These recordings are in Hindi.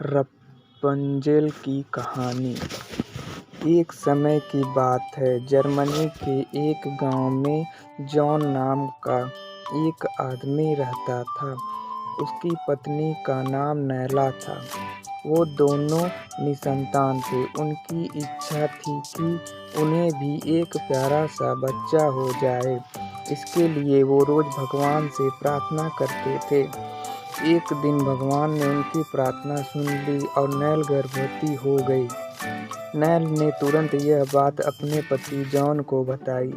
रपुंज़ेल की कहानी। एक समय की बात है, जर्मनी के एक गांव में जॉन नाम का एक आदमी रहता था। उसकी पत्नी का नाम नैला था। वो दोनों निसंतान थे। उनकी इच्छा थी कि उन्हें भी एक प्यारा सा बच्चा हो जाए। इसके लिए वो रोज़ भगवान से प्रार्थना करते थे। एक दिन भगवान ने उनकी प्रार्थना सुन ली और नैल गर्भवती हो गई। नैल ने तुरंत यह बात अपने पति जॉन को बताई।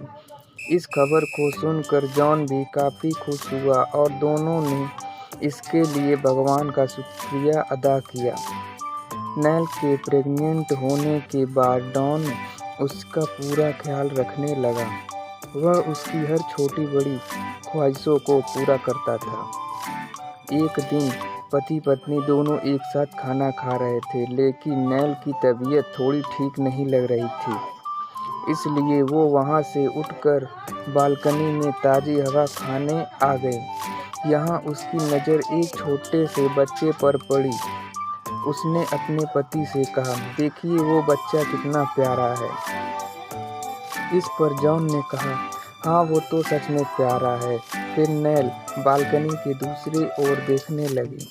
इस खबर को सुनकर जॉन भी काफ़ी खुश हुआ और दोनों ने इसके लिए भगवान का शुक्रिया अदा किया। नैल के प्रेग्नेंट होने के बाद जॉन उसका पूरा ख्याल रखने लगा। वह उसकी हर छोटी बड़ी ख्वाहिशों को पूरा करता था। एक दिन पति पत्नी दोनों एक साथ खाना खा रहे थे, लेकिन नैल की तबीयत थोड़ी ठीक नहीं लग रही थी। इसलिए वो वहाँ से उठकर बालकनी में ताज़ी हवा खाने आ गए। यहाँ उसकी नज़र एक छोटे से बच्चे पर पड़ी। उसने अपने पति से कहा, देखिए वो बच्चा कितना प्यारा है। इस पर जॉन ने कहा, हाँ वो तो सच में प्यारा है। फिर नैल बालकनी के दूसरी ओर देखने लगी।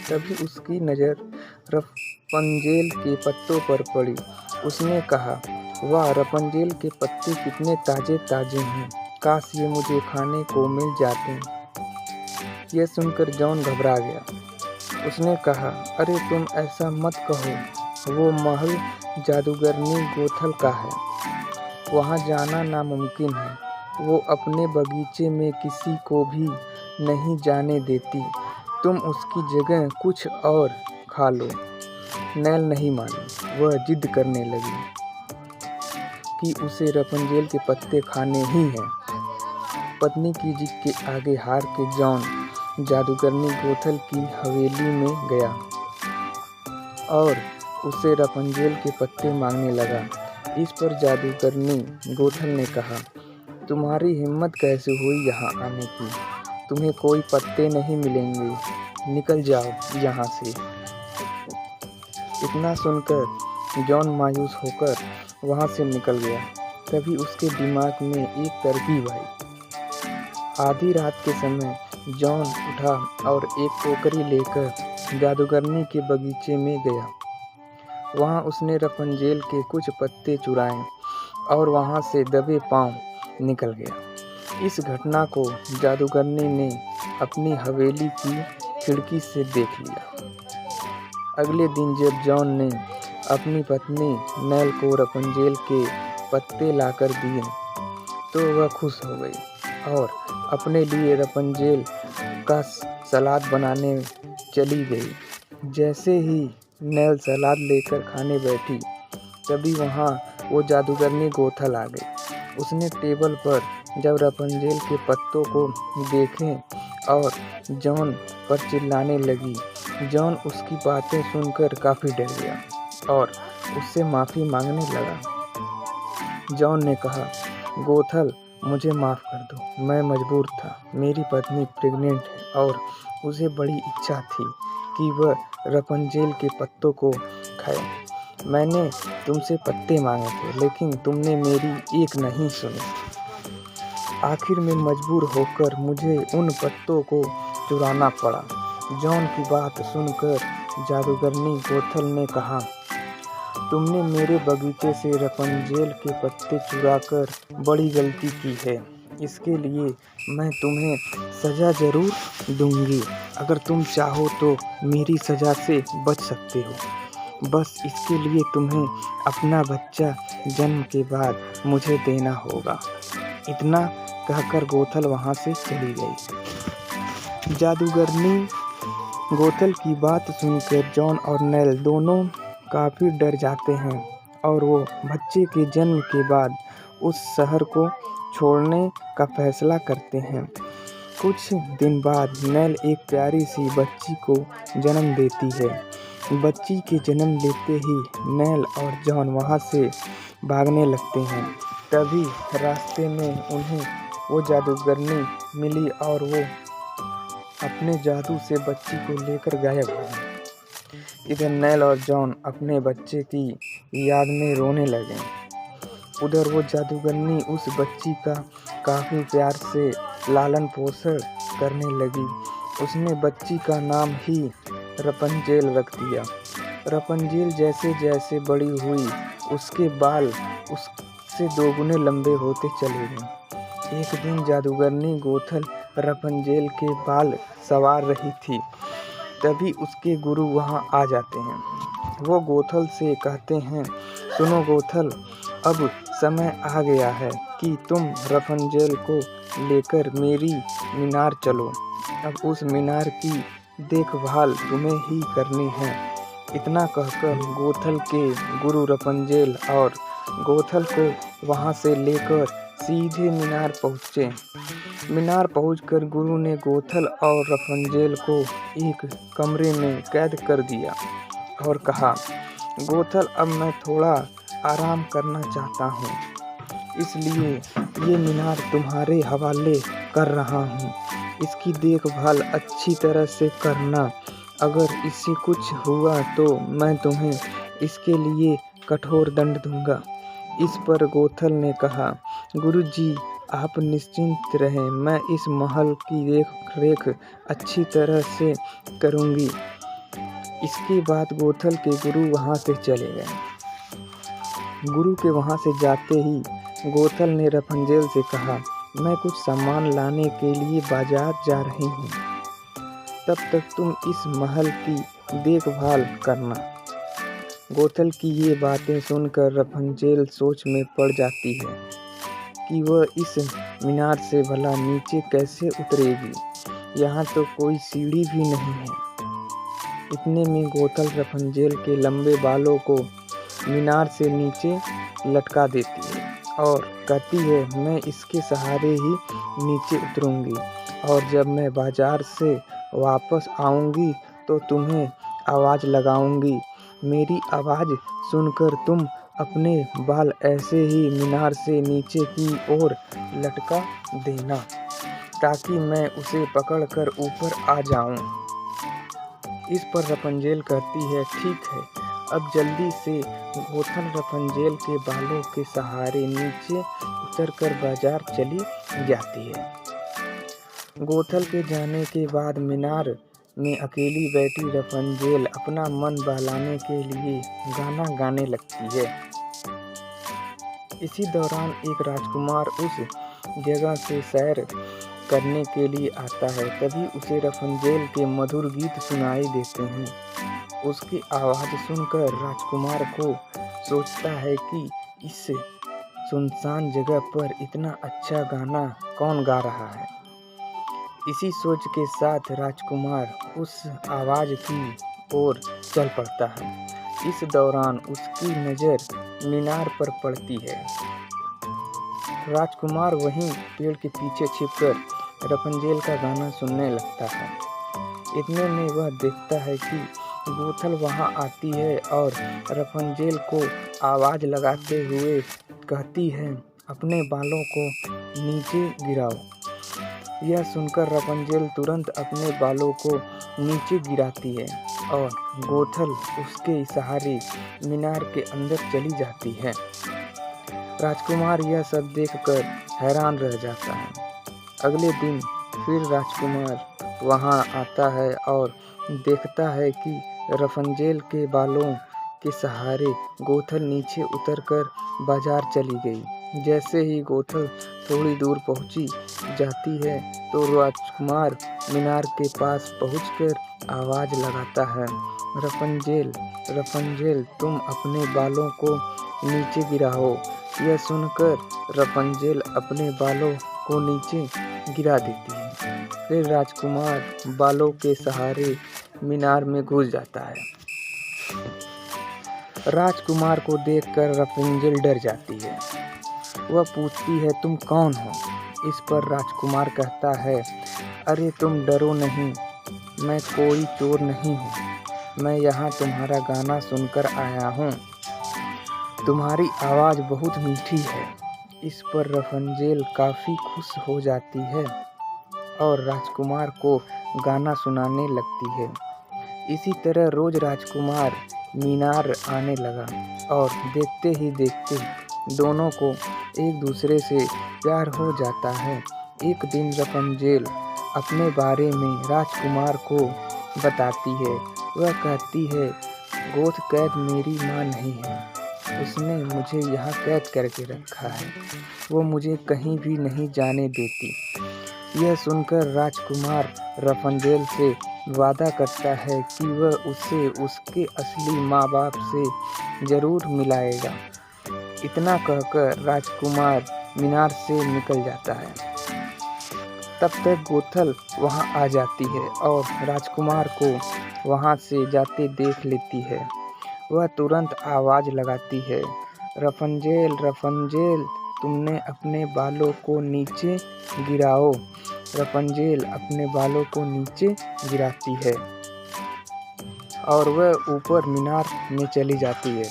तभी उसकी नज़र रपुंज़ेल के पत्तों पर पड़ी। उसने कहा, वाह, रपुंज़ेल के पत्ते कितने ताज़े ताज़े हैं। काश ये मुझे खाने को मिल जाते। यह सुनकर जॉन घबरा गया। उसने कहा, अरे तुम ऐसा मत कहो। वो महल जादूगरनी गोथल का है। वहाँ जाना नामुमकिन है। वो अपने बगीचे में किसी को भी नहीं जाने देती। तुम उसकी जगह कुछ और खा लो। नैल नहीं मानी। वह जिद करने लगी कि उसे रपुंज़ेल के पत्ते खाने ही हैं। पत्नी की जिद के आगे हार के जॉन जादूगरनी गोथल की हवेली में गया और उसे रपुंज़ेल के पत्ते मांगने लगा। इस पर जादूगरनी गोथल ने कहा, तुम्हारी हिम्मत कैसे हुई यहाँ आने की? तुम्हें कोई पत्ते नहीं मिलेंगे। निकल जाओ यहाँ से। इतना सुनकर जॉन मायूस होकर वहाँ से निकल गया। तभी उसके दिमाग में एक तरकीब आई। आधी रात के समय जॉन उठा और एक टोकरी लेकर जादूगरनी के बगीचे में गया। वहाँ उसने रपुंज़ेल के कुछ पत्ते चुराए और वहाँ से दबे पांव निकल गया। इस घटना को जादूगरनी ने अपनी हवेली की खिड़की से देख लिया। अगले दिन जब जॉन ने अपनी पत्नी नैल को रपुंज़ेल के पत्ते लाकर दिए तो वह खुश हो गई और अपने लिए रपुंज़ेल का सलाद बनाने चली गई। जैसे ही नैल सलाद लेकर खाने बैठी, तभी वहाँ वो जादूगरनी गोथल आ गई। उसने टेबल पर जब रपुंज़ेल के पत्तों को देखे और जॉन पर चिल्लाने लगी। जॉन उसकी बातें सुनकर काफ़ी डर गया और उससे माफ़ी मांगने लगा। जॉन ने कहा, गोथल, मुझे माफ़ कर दो। मैं मजबूर था। मेरी पत्नी प्रेग्नेंट है और उसे बड़ी इच्छा थी कि वह रपुंज़ेल के पत्तों को खाए। मैंने तुमसे पत्ते मांगे थे, लेकिन तुमने मेरी एक नहीं सुनी। आखिर में मजबूर होकर मुझे उन पत्तों को चुराना पड़ा। जॉन की बात सुनकर जादूगरनी गोथल ने कहा, तुमने मेरे बगीचे से रपुंज़ेल के पत्ते चुराकर बड़ी गलती की है। इसके लिए मैं तुम्हें सज़ा ज़रूर दूंगी। अगर तुम चाहो तो मेरी सज़ा से बच सकते हो। बस इसके लिए तुम्हें अपना बच्चा जन्म के बाद मुझे देना होगा। इतना कहकर गोथल वहाँ से चली गई। जादूगरनी गोथल की बात सुनकर जॉन और नैल दोनों काफ़ी डर जाते हैं और वो बच्चे के जन्म के बाद उस शहर को छोड़ने का फैसला करते हैं। कुछ दिन बाद नैल एक प्यारी सी बच्ची को जन्म देती है। बच्ची के जन्म लेते ही नैल और जॉन वहाँ से भागने लगते हैं। तभी रास्ते में उन्हें वो जादूगरनी मिली और वो अपने जादू से बच्ची को लेकर गायब हो गई। इधर नैल और जॉन अपने बच्चे की याद में रोने लगे। उधर वो जादूगरनी उस बच्ची का काफ़ी प्यार से लालन पोषण करने लगी। उसने बच्ची का नाम ही रपंजेल रख दिया। रपंजेल जैसे जैसे बड़ी हुई उसके बाल उससे दोगुने लंबे होते चले गए। एक दिन जादूगरनी गोथल रपंजेल के बाल संवार रही थी, तभी उसके गुरु वहाँ आ जाते हैं। वो गोथल से कहते हैं, सुनो गोथल, अब समय आ गया है कि तुम रपंजेल को लेकर मेरी मीनार चलो। अब उस मीनार की देखभाल तुम्हें ही करनी है। इतना कहकर गोथल के गुरु रपंजेल और गोथल को वहाँ से लेकर सीधे मीनार पहुँचे। मीनार पहुँचकर गुरु ने गोथल और रपंजेल को एक कमरे में कैद कर दिया और कहा, गोथल, अब मैं थोड़ा आराम करना चाहता हूँ, इसलिए ये मीनार तुम्हारे हवाले कर रहा हूँ। इसकी देखभाल अच्छी तरह से करना। अगर इससे कुछ हुआ तो मैं तुम्हें इसके लिए कठोर दंड दूंगा। इस पर गोथल ने कहा, गुरुजी, आप निश्चिंत रहें, मैं इस महल की देख रेख अच्छी तरह से करूँगी। इसके बाद गोथल के गुरु वहाँ से चले गए। गुरु के वहाँ से जाते ही गोथल ने रपंजेल से कहा, मैं कुछ सामान लाने के लिए बाजार जा रही हूँ, तब तक तुम इस महल की देखभाल करना। गोथल की ये बातें सुनकर रपंजेल सोच में पड़ जाती है कि वह इस मीनार से भला नीचे कैसे उतरेगी। यहाँ तो कोई सीढ़ी भी नहीं है। इतने में गोथल रपंजेल के लंबे बालों को मीनार से नीचे लटका देती है और कहती है, मैं इसके सहारे ही नीचे उतरूंगी और जब मैं बाजार से वापस आऊंगी तो तुम्हें आवाज़ लगाऊंगी। मेरी आवाज़ सुनकर तुम अपने बाल ऐसे ही मीनार से नीचे की ओर लटका देना ताकि मैं उसे पकड़कर ऊपर आ जाऊं। इस पर रपंजेल कहती है, ठीक है। अब जल्दी से गोथल रपंजेल के बालों के सहारे नीचे उतरकर बाजार चली जाती है। गोथल के जाने के बाद मीनार में अकेली बैठी रपंजेल अपना मन बहलाने के लिए गाना गाने लगती है। इसी दौरान एक राजकुमार उस जगह से सैर करने के लिए आता है। तभी उसे रपंजेल के मधुर गीत सुनाई देते हैं। उसकी आवाज़ सुनकर राजकुमार को सोचता है कि इस सुनसान जगह पर इतना अच्छा गाना कौन गा रहा है। इसी सोच के साथ राजकुमार उस आवाज़ की ओर चल पड़ता है। इस दौरान उसकी नज़र मीनार पर पड़ती है। राजकुमार वहीं पेड़ के पीछे छिपकर रपंजेल का गाना सुनने लगता है। इतने में वह देखता है कि गोथल वहां आती है और रपंजेल को आवाज़ लगाते हुए कहती है, अपने बालों को नीचे गिराओ। यह सुनकर रपंजेल तुरंत अपने बालों को नीचे गिराती है और गोथल उसके सहारे मीनार के अंदर चली जाती है। राजकुमार यह सब देखकर हैरान रह जाता है। अगले दिन फिर राजकुमार वहां आता है और देखता है कि रपंजेल के बालों के सहारे गोथल नीचे उतरकर बाजार चली गई। जैसे ही गोथल थोड़ी दूर पहुंची जाती है तो राजकुमार मीनार के पास पहुंचकर आवाज़ लगाता है, रपंजेल, रपंजेल, तुम अपने बालों को नीचे गिराओ। यह सुनकर रपंजेल अपने बालों को नीचे गिरा देती है। फिर राजकुमार बालों के सहारे मीनार में घुस जाता है। राजकुमार को देखकर रपंजेल डर जाती है। वह पूछती है, तुम कौन हो? इस पर राजकुमार कहता है, अरे तुम डरो नहीं, मैं कोई चोर नहीं हूँ। मैं यहाँ तुम्हारा गाना सुनकर आया हूँ। तुम्हारी आवाज़ बहुत मीठी है। इस पर रपंजेल काफ़ी खुश हो जाती है और राजकुमार को गाना सुनाने लगती है। इसी तरह रोज राजकुमार मीनार आने लगा और देखते ही देखते दोनों को एक दूसरे से प्यार हो जाता है। एक दिन रपुंज़ेल अपने बारे में राजकुमार को बताती है। वह कहती है, गोथ कैद मेरी माँ नहीं है, उसने मुझे यहाँ कैद करके रखा है, वो मुझे कहीं भी नहीं जाने देती। यह सुनकर राजकुमार रपुंज़ेल से वादा करता है कि वह उसे उसके असली माँ बाप से ज़रूर मिलाएगा। इतना कहकर राजकुमार मीनार से निकल जाता है। तब तक गोथल वहाँ आ जाती है और राजकुमार को वहाँ से जाते देख लेती है। वह तुरंत आवाज़ लगाती है, रपुंज़ेल रपुंज़ेल, तुमने अपने बालों को नीचे गिराओ। रपुंज़ेल अपने बालों को नीचे गिराती है और वह ऊपर मीनार में चली जाती है।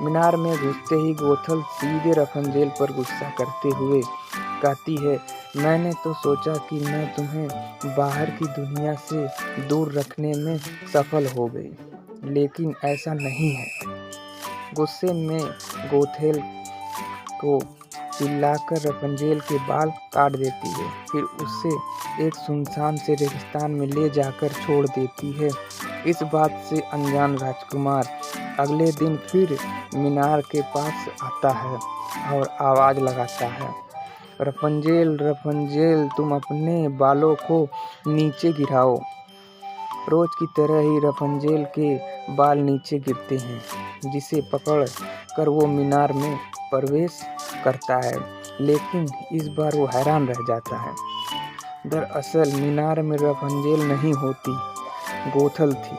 मीनार में घुसते ही गोथल सीधे रपुंज़ेल पर गुस्सा करते हुए कहती है, मैंने तो सोचा कि मैं तुम्हें बाहर की दुनिया से दूर रखने में सफल हो गई, लेकिन ऐसा नहीं है। गुस्से में गोथेल को चिल्लाकर रपुंज़ेल के बाल काट देती है, फिर उसे एक सुनसान से रेगिस्तान में ले जाकर छोड़ देती है। इस बात से अनजान राजकुमार अगले दिन फिर मीनार के पास आता है और आवाज़ लगाता है, रपुंज़ेल रपुंज़ेल, तुम अपने बालों को नीचे गिराओ। रोज की तरह ही रपुंज़ेल के बाल नीचे गिरते हैं, जिसे पकड़ कर वो मीनार में प्रवेश करता है, लेकिन इस बार वो हैरान रह जाता है। दरअसल मीनार में रपुंज़ेल नहीं होती, गोथल थी।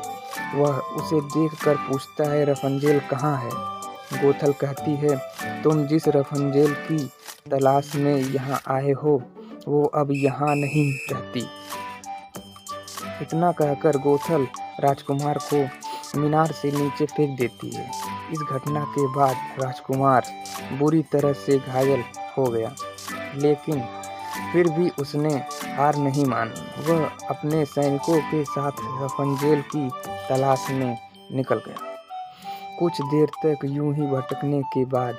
वह उसे देखकर पूछता है, रपुंज़ेल कहाँ है? गोथल कहती है, तुम जिस रपुंज़ेल की तलाश में यहाँ आए हो, वो अब यहाँ नहीं रहती। इतना कहकर गोथल राजकुमार को मीनार से नीचे फेंक देती है। इस घटना के बाद राजकुमार बुरी तरह से घायल हो गया, लेकिन फिर भी उसने हार नहीं मानी। वह अपने सैनिकों के साथ रपुंज़ेल की तलाश में निकल गया। कुछ देर तक यूं ही भटकने के बाद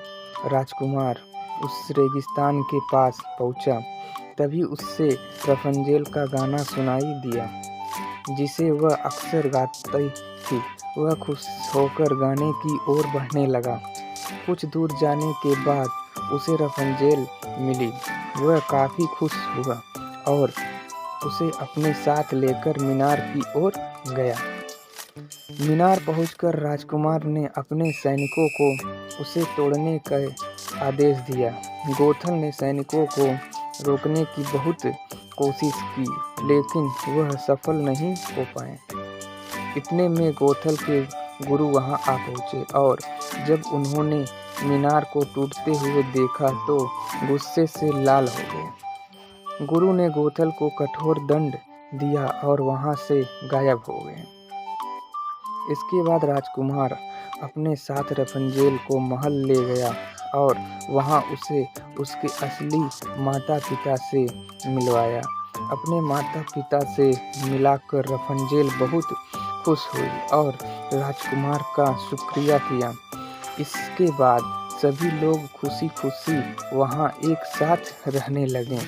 राजकुमार उस रेगिस्तान के पास पहुंचा। तभी उससे रपुंज़ेल का गाना सुनाई दिया, जिसे वह अक्सर गाती थी। वह खुश होकर गाने की ओर बढ़ने लगा। कुछ दूर जाने के बाद उसे रपुंज़ेल मिली। वह काफ़ी खुश हुआ और उसे अपने साथ लेकर मीनार की ओर गया। मीनार पहुंचकर राजकुमार ने अपने सैनिकों को उसे तोड़ने का आदेश दिया। गोथल ने सैनिकों को रोकने की बहुत कोशिश की, लेकिन वह सफल नहीं हो पाए। इतने में गोथल के गुरु वहां आ पहुंचे और जब उन्होंने मीनार को टूटते हुए देखा तो गुस्से से लाल हो गए। गुरु ने गोथल को कठोर दंड दिया और वहां से गायब हो गए। इसके बाद राजकुमार अपने साथ रपुंज़ेल को महल ले गया और वहां उसे उसके असली माता पिता से मिलवाया। अपने माता पिता से मिलाकर रपुंज़ेल बहुत खुश हुई और राजकुमार का शुक्रिया किया। इसके बाद सभी लोग खुशी खुशी वहां एक साथ रहने लगे।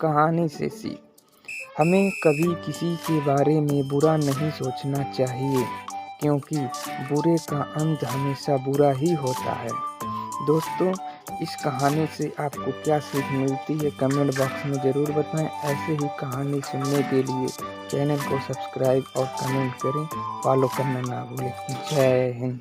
कहानी से सीख, हमें कभी किसी के बारे में बुरा नहीं सोचना चाहिए, क्योंकि बुरे का अंत हमेशा बुरा ही होता है। दोस्तों, इस कहानी से आपको क्या सीख मिलती है कमेंट बॉक्स में ज़रूर बताएं। ऐसे ही कहानी सुनने के लिए चैनल को सब्सक्राइब और कमेंट करें, फॉलो करना ना भूलें। जय हिंद।